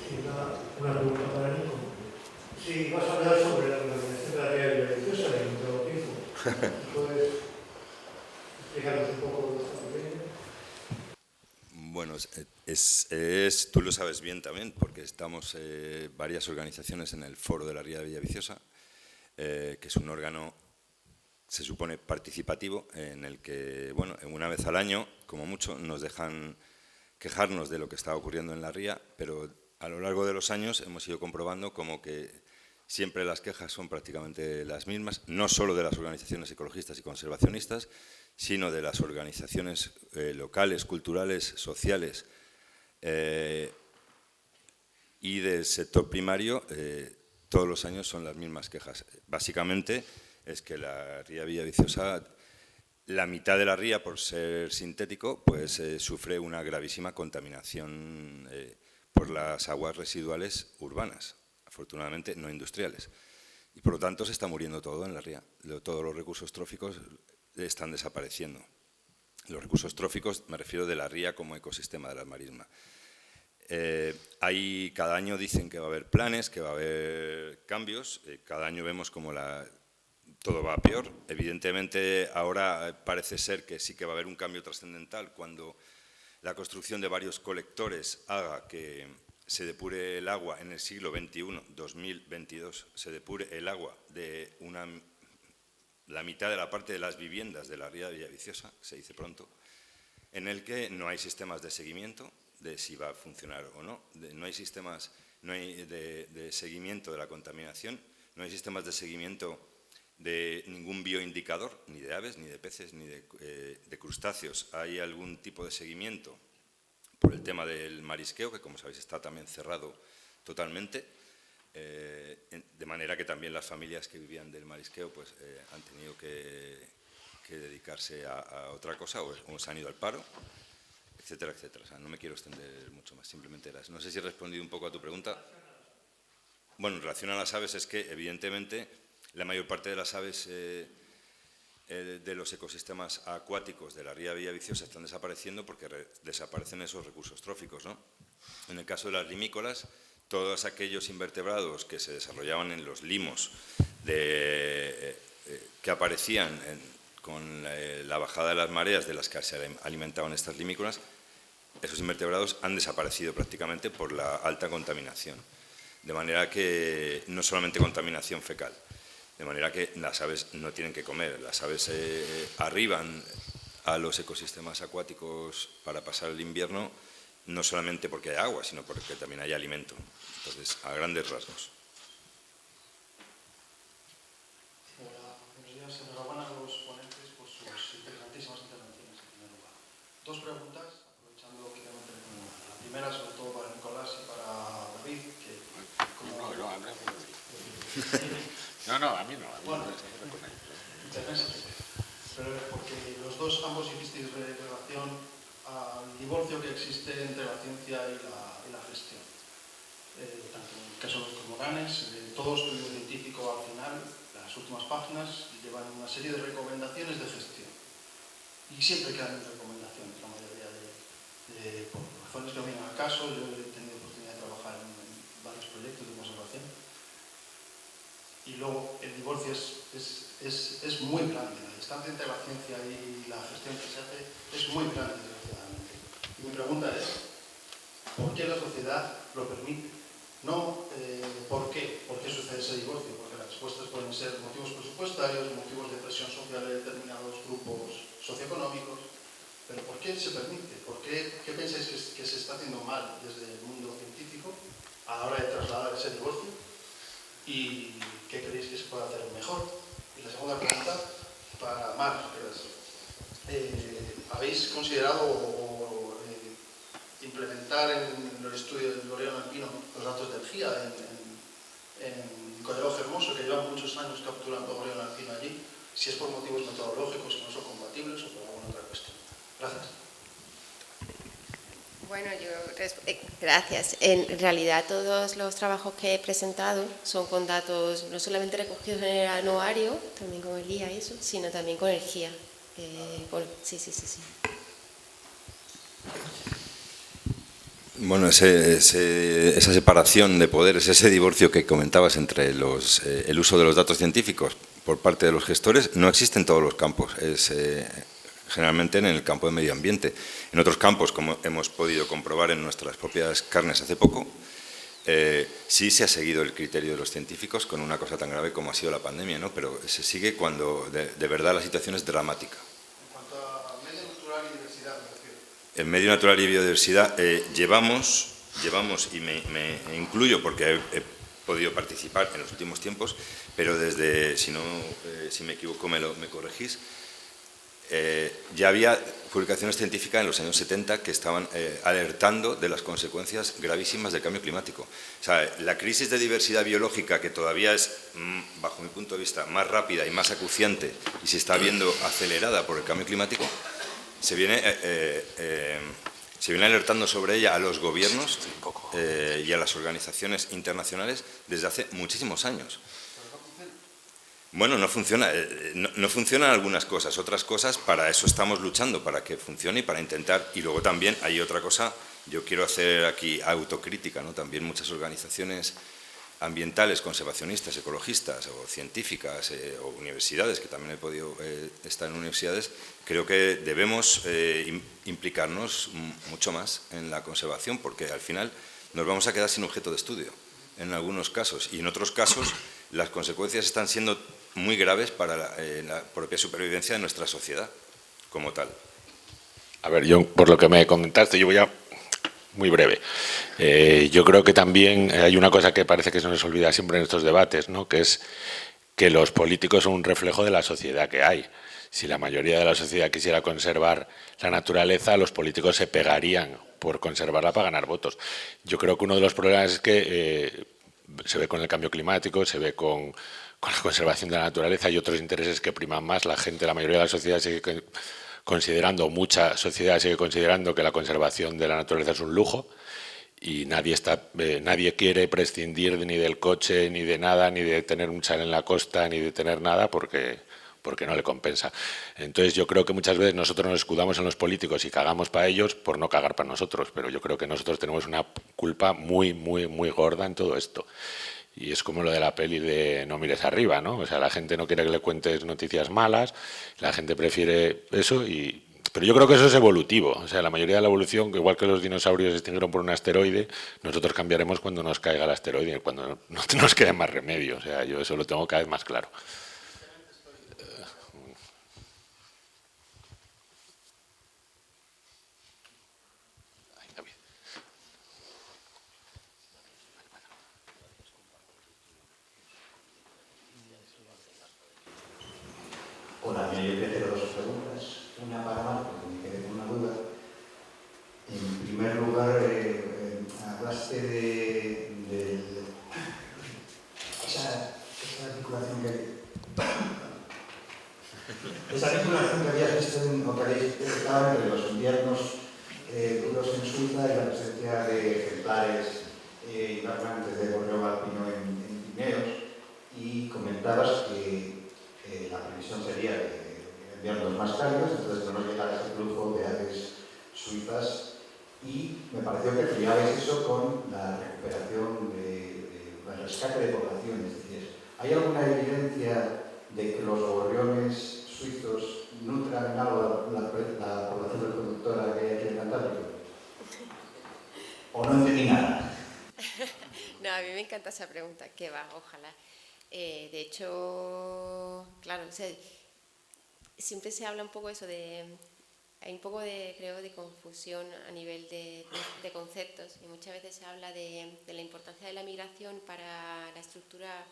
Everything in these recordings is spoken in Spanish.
Sí, una pregunta para Nico. Sí, vas a hablar sobre la organización de la ría biodiversa en un nuevo tiempo. ¿Puedes explicarnos un poco de esta pequeña? Bueno, tú lo sabes bien también, porque estamos varias organizaciones en el Foro de la Ría de Villaviciosa, que es un órgano, se supone, participativo, en el que, bueno, una vez al año, como mucho, nos dejan quejarnos de lo que está ocurriendo en la ría, pero a lo largo de los años hemos ido comprobando como que siempre las quejas son prácticamente las mismas, no solo de las organizaciones ecologistas y conservacionistas, sino de las organizaciones locales, culturales, sociales y del sector primario. Todos los años son las mismas quejas. Básicamente es que la ría Villaviciosa, la mitad de la ría, por ser sintético, pues sufre una gravísima contaminación por las aguas residuales urbanas, afortunadamente no industriales. Y por lo tanto se está muriendo todo en la ría. Todos los recursos tróficos están desapareciendo. Los recursos tróficos, me refiero de la ría como ecosistema de la marisma. Cada año dicen que va a haber planes, que va a haber cambios. Cada año vemos como todo va a peor. Evidentemente, ahora parece ser que sí que va a haber un cambio trascendental cuando la construcción de varios colectores haga que se depure el agua en el siglo XXI, 2022, se depure el agua de la mitad de la parte de las viviendas de la ría de Villaviciosa, se dice pronto, en el que no hay sistemas de seguimiento de si va a funcionar o no, no hay sistemas de seguimiento de la contaminación, no hay sistemas de seguimiento de ningún bioindicador, ni de aves, ni de peces, ni de crustáceos. Hay algún tipo de seguimiento por el tema del marisqueo, que como sabéis está también cerrado totalmente, de manera que también las familias que vivían del marisqueo pues, han tenido que dedicarse a otra cosa o se han ido al paro, etcétera, etcétera. O sea, no me quiero extender mucho más, simplemente era eso. No sé si he respondido un poco a tu pregunta. Bueno, en relación a las aves es que evidentemente la mayor parte de las aves de los ecosistemas acuáticos de la ría Villaviciosa están desapareciendo porque desaparecen esos recursos tróficos, ¿no? En el caso de las limícolas, todos aquellos invertebrados que se desarrollaban en los limos que aparecían con la bajada de las mareas de las que se alimentaban estas limícolas, esos invertebrados han desaparecido prácticamente por la alta contaminación. De manera que no solamente contaminación fecal, de manera que las aves no tienen que comer. Las aves arriban a los ecosistemas acuáticos para pasar el invierno, no solamente porque hay agua, sino porque también hay alimento. Entonces, a grandes rasgos. Hola, buenos días. Enhorabuena a los ponentes por sus interesantísimas intervenciones, en primer lugar. Dos preguntas, aprovechando que tengo la primera, sobre todo para Nicolás y para David, que como... No, a mí no. Bueno, muchas gracias. Pero porque ambos hicisteis relación al divorcio que existe entre la ciencia y la gestión. Tanto en el caso de los cormoranes, todo estudio científico al final, las últimas páginas llevan una serie de recomendaciones de gestión. Y siempre quedan recomendaciones, la mayoría por razones que vienen al caso. Yo he tenido oportunidad de trabajar en varios proyectos de conservación. Y luego el divorcio es muy grande. La distancia entre la ciencia y la gestión que se hace es muy grande, desgraciadamente. Y mi pregunta es, ¿por qué la sociedad lo permite? No ¿por qué sucede ese divorcio? Porque las respuestas pueden ser motivos presupuestarios, motivos de presión social de determinados grupos socioeconómicos, pero ¿por qué se permite? ¿Qué pensáis que se está haciendo mal desde el mundo científico a la hora de trasladar ese divorcio? ¿Y qué creéis que se puede hacer mejor? Y la segunda pregunta, para Mar, ¿habéis considerado implementar en el estudio del gorrión alpino los datos de energía en Collado Hermoso, que llevan muchos años capturando gorrión alpino allí, si es por motivos metodológicos que no son compatibles o por alguna otra cuestión? Gracias. Bueno, gracias. En realidad todos los trabajos que he presentado son con datos no solamente recogidos en el anuario, también con el guía y eso, sino también con el GIA. Sí. Bueno, esa separación de poderes, ese divorcio que comentabas entre el uso de los datos científicos por parte de los gestores, no existe en todos los campos. Es generalmente en el campo de medio ambiente. En otros campos, como hemos podido comprobar en nuestras propias carnes hace poco, sí se ha seguido el criterio de los científicos con una cosa tan grave como ha sido la pandemia, ¿no? Pero se sigue cuando de verdad la situación es dramática. En cuanto a medio natural y diversidad, me refiero. En medio natural y biodiversidad llevamos y me incluyo porque he podido participar en los últimos tiempos, pero desde, si me equivoco me corregís, ya había publicaciones científicas en los años 70 que estaban alertando de las consecuencias gravísimas del cambio climático. O sea, la crisis de diversidad biológica, que todavía es, bajo mi punto de vista, más rápida y más acuciante y se está viendo acelerada por el cambio climático, se viene alertando sobre ella a los gobiernos y a las organizaciones internacionales desde hace muchísimos años. Bueno, no funciona. No funcionan algunas cosas. Otras cosas, para eso estamos luchando, para que funcione y para intentar. Y luego también hay otra cosa, yo quiero hacer aquí autocrítica, ¿no? También muchas organizaciones ambientales, conservacionistas, ecologistas o científicas o universidades, que también he podido estar en universidades, creo que debemos implicarnos mucho más en la conservación, porque al final nos vamos a quedar sin objeto de estudio en algunos casos, y en otros casos las consecuencias están siendo muy graves para la propia supervivencia de nuestra sociedad como tal. A ver, yo por lo que me comentaste, yo voy a muy breve. Yo creo que también hay una cosa que parece que se nos olvida siempre en estos debates, ¿no? Que es que los políticos son un reflejo de la sociedad que hay. Si la mayoría de la sociedad quisiera conservar la naturaleza, los políticos se pegarían por conservarla para ganar votos. Yo creo que uno de los problemas es que se ve con el cambio climático, se ve con la conservación de la naturaleza y otros intereses que priman más. La gente, la mayoría de la sociedad sigue considerando, mucha sociedad sigue considerando que la conservación de la naturaleza es un lujo y nadie quiere prescindir ni del coche, ni de nada, ni de tener un chalet en la costa, ni de tener nada porque no le compensa. Entonces yo creo que muchas veces nosotros nos escudamos en los políticos y cagamos para ellos por no cagar para nosotros, pero yo creo que nosotros tenemos una culpa muy, muy, muy gorda en todo esto. Y es como lo de la peli de No mires arriba, ¿no? O sea, la gente no quiere que le cuentes noticias malas, la gente prefiere eso pero yo creo que eso es evolutivo. O sea, la mayoría de la evolución, igual que los dinosaurios se extinguieron por un asteroide, nosotros cambiaremos cuando nos caiga el asteroide, cuando no nos quede más remedio. O sea, yo eso lo tengo cada vez más claro. Hola, yo voy a hacer dos preguntas. Una para Marco, que me quedé con una duda. En primer lugar, hablaste de esa articulación que habías visto o que habéis detectado entre los inviernos duros en Suiza y la presencia de ejemplares invernantes de gorrión alpino en Pirineos, y comentabas que la previsión sería de inviernos más cálidos, entonces no nos llegara ese flujo de aves suizas, y me pareció que fiabais eso con la recuperación el rescate de poblaciones. Es decir, ¿hay alguna evidencia de que los gorriones suizos nutran en algo la población reproductora que hay aquí en Cantábrico? ¿O no entendí nada? No, a mí me encanta esa pregunta, que va, ojalá. De hecho, claro, o sea, siempre se habla un poco eso hay un poco creo, de confusión a nivel de conceptos, y muchas veces se habla de la importancia de la migración para la estructura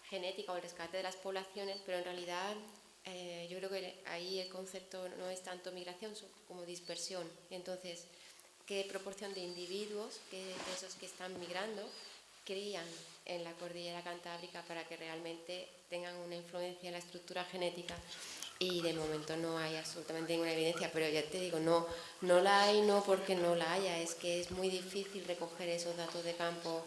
genética o el rescate de las poblaciones, pero en realidad yo creo que ahí el concepto no es tanto migración como dispersión. Entonces, ¿qué proporción de individuos, de esos que están migrando, crían en la cordillera cantábrica para que realmente tengan una influencia en la estructura genética? Y de momento no hay absolutamente ninguna evidencia, pero ya te digo, no la hay, no porque no la haya, es que es muy difícil recoger esos datos de campo.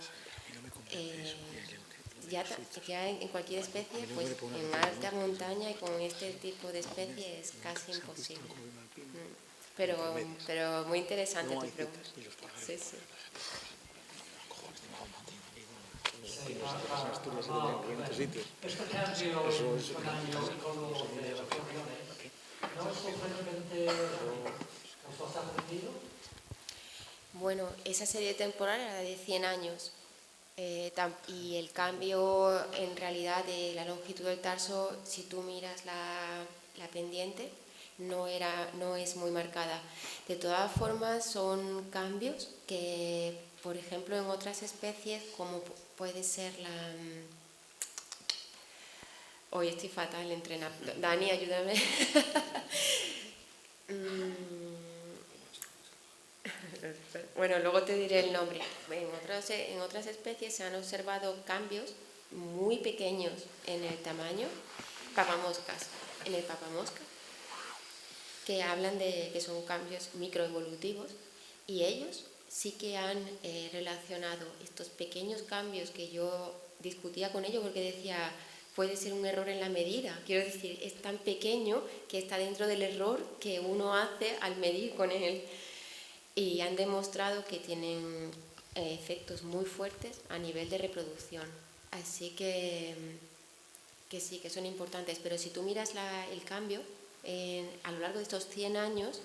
Ya en cualquier especie, pues en alta montaña y con este tipo de especie es casi imposible. pero muy interesante tu pregunta. Sí, sí. Este cambio tamaño de los gorriones no es sorprendente os ha sorprendido. Bueno, esa serie temporal era de 100 años y el cambio en realidad de la longitud del tarso, si tú miras la pendiente, no es muy marcada. De todas formas, son cambios que, por ejemplo, en otras especies, como puede ser la... Hoy estoy fatal entrenando. Dani, ayúdame. Bueno, luego te diré el nombre. En otras especies se han observado cambios muy pequeños en el tamaño, en el papamosca, que hablan de que son cambios microevolutivos, y ellos sí que han relacionado estos pequeños cambios que yo discutía con ellos porque decía, puede ser un error en la medida. Quiero decir, es tan pequeño que está dentro del error que uno hace al medir con él. Y han demostrado que tienen efectos muy fuertes a nivel de reproducción. Así que sí, que son importantes. Pero si tú miras el cambio a lo largo de estos 100 años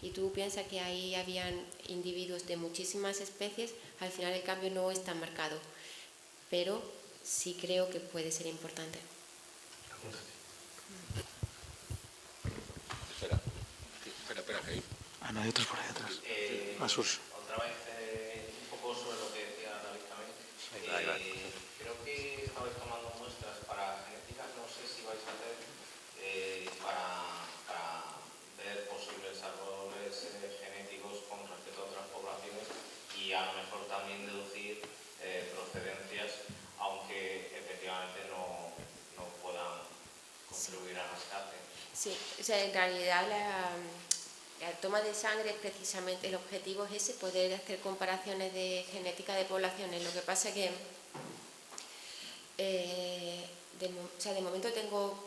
y tú piensas que ahí habían individuos de muchísimas especies, al final el cambio no es tan marcado. Pero sí creo que puede ser importante. Espera, que hay. No, hay otros por ahí atrás. Otra vez, un poco sobre lo que decía David también. Creo que estabais tomando muestras para genéticas, no sé si vais a hacer para ver posibles árboles genéticos con respecto a otras poblaciones y a lo mejor también deducir procedencias, aunque efectivamente no puedan contribuir al rescate. Sí, o sea, en realidad la toma de sangre, precisamente el objetivo es ese, poder hacer comparaciones de genética de poblaciones. Lo que pasa es que de momento tengo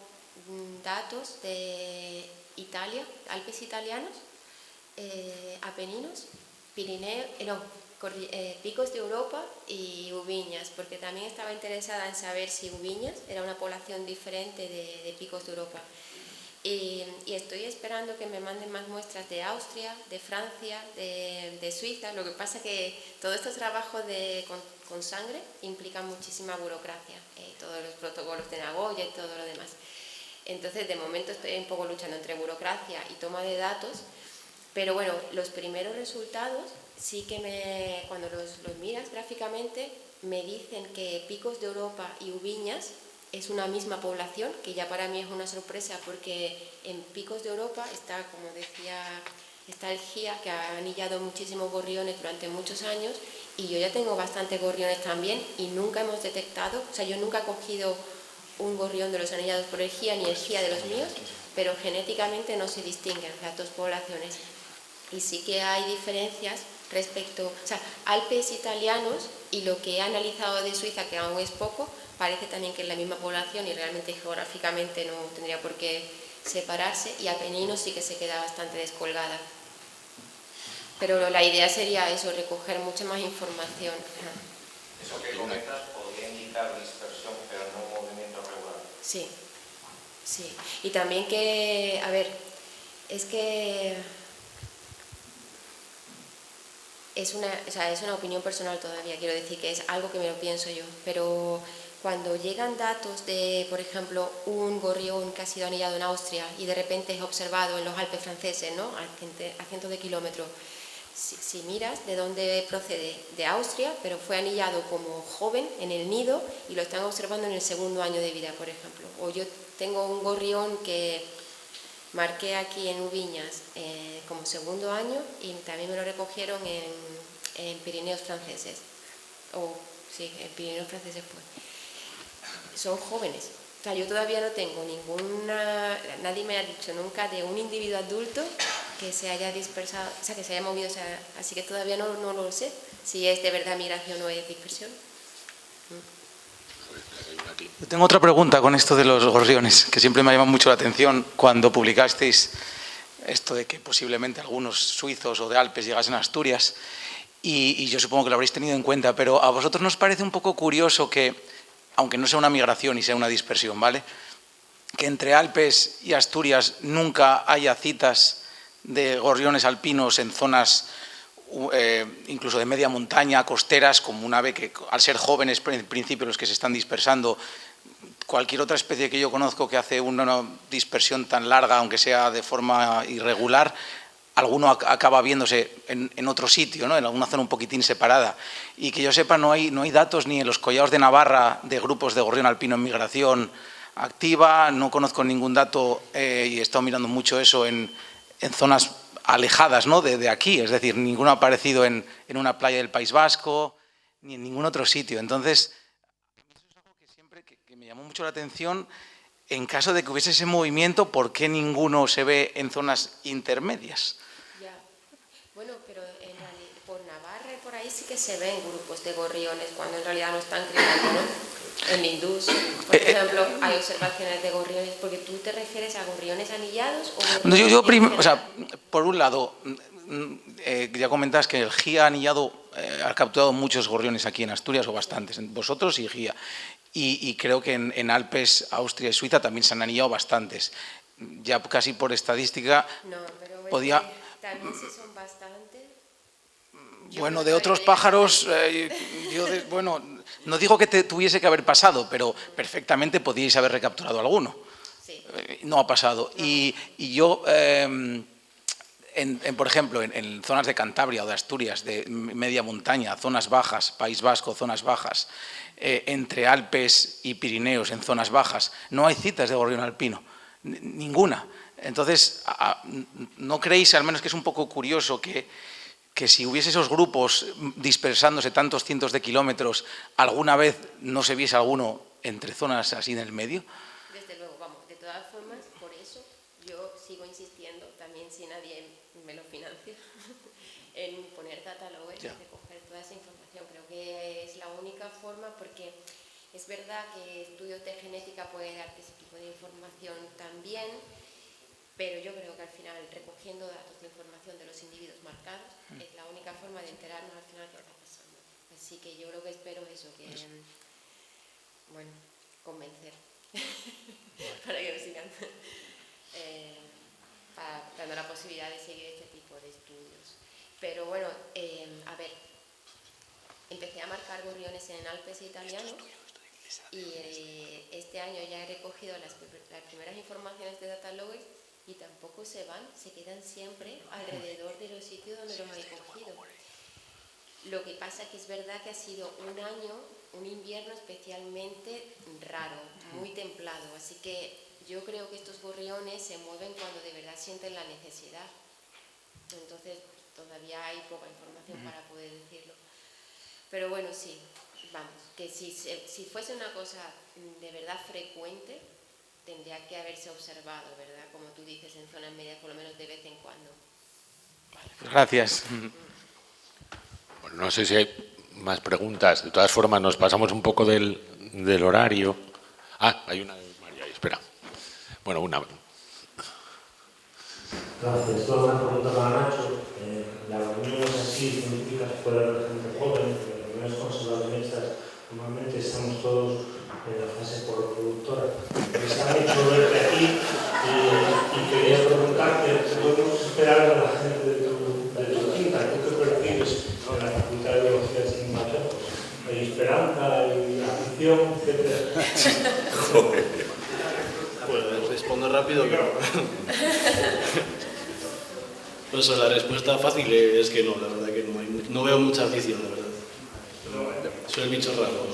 datos de Italia, Alpes italianos, Apeninos, Pirineos, Picos de Europa y Ubiñas, porque también estaba interesada en saber si Ubiñas era una población diferente de Picos de Europa. Y estoy esperando que me manden más muestras de Austria, de Francia, de Suiza. Lo que pasa es que todos estos trabajos con sangre implican muchísima burocracia, todos los protocolos de Nagoya y todo lo demás. Entonces, de momento estoy un poco luchando entre burocracia y toma de datos, pero bueno, los primeros resultados sí que cuando los miras gráficamente me dicen que Picos de Europa y Ubiñas es una misma población, que ya para mí es una sorpresa porque en Picos de Europa está, como decía, está el GIA, que ha anillado muchísimos gorriones durante muchos años, y yo ya tengo bastantes gorriones también y nunca hemos detectado, o sea, yo nunca he cogido un gorrión de los anillados por el GIA ni el GIA de los míos, pero genéticamente no se distinguen las dos poblaciones. Y sí que hay diferencias respecto, o sea, Alpes italianos y lo que he analizado de Suiza, que aún es poco, parece también que es la misma población y realmente geográficamente no tendría por qué separarse, y Apeninos sí que se queda bastante descolgada. Pero la idea sería eso, recoger mucha más información. Eso que comentas podría indicar dispersión, pero no movimiento regular. Sí, sí. Y también que, a ver, es que es una opinión personal todavía, quiero decir que es algo que me lo pienso yo, pero cuando llegan datos de, por ejemplo, un gorrión que ha sido anillado en Austria y de repente es observado en los Alpes franceses, ¿no?, a cientos de kilómetros, si miras de dónde procede, de Austria, pero fue anillado como joven en el nido y lo están observando en el segundo año de vida, por ejemplo. O yo tengo un gorrión que marqué aquí en Ubiñas como segundo año y también me lo recogieron en Pirineos franceses. Sí, en Pirineos franceses pues. Son jóvenes. O sea, yo todavía no tengo nadie me ha dicho nunca de un individuo adulto que se haya dispersado, o sea, que se haya movido, o sea, así que todavía no lo sé, si es de verdad migración o es dispersión. Yo tengo otra pregunta con esto de los gorriones, que siempre me ha llamado mucho la atención. Cuando publicasteis esto de que posiblemente algunos suizos o de Alpes llegasen a Asturias, y yo supongo que lo habréis tenido en cuenta, pero a vosotros nos parece un poco curioso que, aunque no sea una migración y sea una dispersión, ¿vale?, que entre Alpes y Asturias nunca haya citas de gorriones alpinos en zonas incluso de media montaña, costeras, como un ave que, al ser jóvenes, en principio los que se están dispersando, cualquier otra especie que yo conozco que hace una dispersión tan larga, aunque sea de forma irregular, alguno acaba viéndose en otro sitio, ¿no?, en alguna zona un poquitín separada. Y que yo sepa, no hay datos ni en los collados de Navarra de grupos de gorrión alpino en migración activa, no conozco ningún dato, y he estado mirando mucho eso en zonas alejadas, ¿no?, de aquí, es decir, ninguno ha aparecido en una playa del País Vasco, ni en ningún otro sitio. Entonces, eso es algo que siempre que me llamó mucho la atención. En caso de que hubiese ese movimiento, ¿por qué ninguno se ve en zonas intermedias? Ya. Bueno, pero en realidad, por Navarra y por ahí sí que se ven grupos de gorriones, cuando en realidad no están criando, ¿no? En Indus, por ejemplo, hay observaciones de gorriones, porque tú te refieres a gorriones anillados o gorriones o sea, por un lado, ya comentas que el GIA anillado ha capturado muchos gorriones aquí en Asturias, o bastantes, vosotros y GIA. Y creo que en Alpes, Austria y Suiza también se han anillado bastantes. Ya casi por estadística no, pero podía... también sí son bastantes. Bueno, de otros pájaros, bueno, no digo que tuviese que haber pasado, pero perfectamente podíais haber recapturado alguno. Sí. No ha pasado. No. Y yo, por ejemplo, en zonas de Cantabria o de Asturias, de media montaña, zonas bajas, País Vasco, zonas bajas, entre Alpes y Pirineos, en zonas bajas, no hay citas de gorrión alpino, ninguna. Entonces, ¿no creéis, al menos que es un poco curioso, que si hubiese esos grupos dispersándose tantos cientos de kilómetros, alguna vez no se viese alguno entre zonas así en el medio? Desde luego, vamos, de todas formas, por eso yo sigo insistiendo, también si nadie me lo financia, en poner catálogos y recoger toda esa información. Creo que es la única forma, porque es verdad que estudios de genética pueden darte ese tipo de información también, pero yo creo que al final, recogiendo datos de información de los individuos marcados, es la única forma de enterarnos al final qué está pasando. Así que yo creo que espero eso, que, bueno, convencer para que nos sigan dando la posibilidad de seguir este tipo de estudios. Pero bueno, a ver, empecé a marcar gorriones en Alpes italianos y este año ya he recogido las primeras informaciones de Datalogues y tampoco se van, se quedan siempre alrededor de los sitios donde los he cogido. Lo que pasa es que es verdad que ha sido un año, un invierno especialmente raro, muy templado, así que yo creo que estos gorriones se mueven cuando de verdad sienten la necesidad. Entonces todavía hay poca información para poder decirlo. Pero bueno, sí, vamos, que si fuese una cosa de verdad frecuente, tendría que haberse observado, ¿verdad? Como tú dices, en zonas medias, por lo menos de vez en cuando. Gracias. Bueno, no sé si hay más preguntas. De todas formas, nos pasamos un poco del horario. Ah, hay una de María ahí, espera. Bueno, una. Gracias. Solo una pregunta para Nacho. Las reuniones así científicas fuera de gente joven, las reuniones conservacionistas, normalmente estamos todos en la fase reproductora. Está hecho verte aquí y quería preguntarte, ¿podemos esperar a la gente de tu quinta? ¿Tú qué percibes en la Facultad de Biología de Cinematográfica? ¿Hay esperanza, hay afición, etcétera? Pues respondo rápido, pero... Pues la respuesta fácil es que no, la verdad que no veo mucha afición, la verdad. Soy el bicho raro.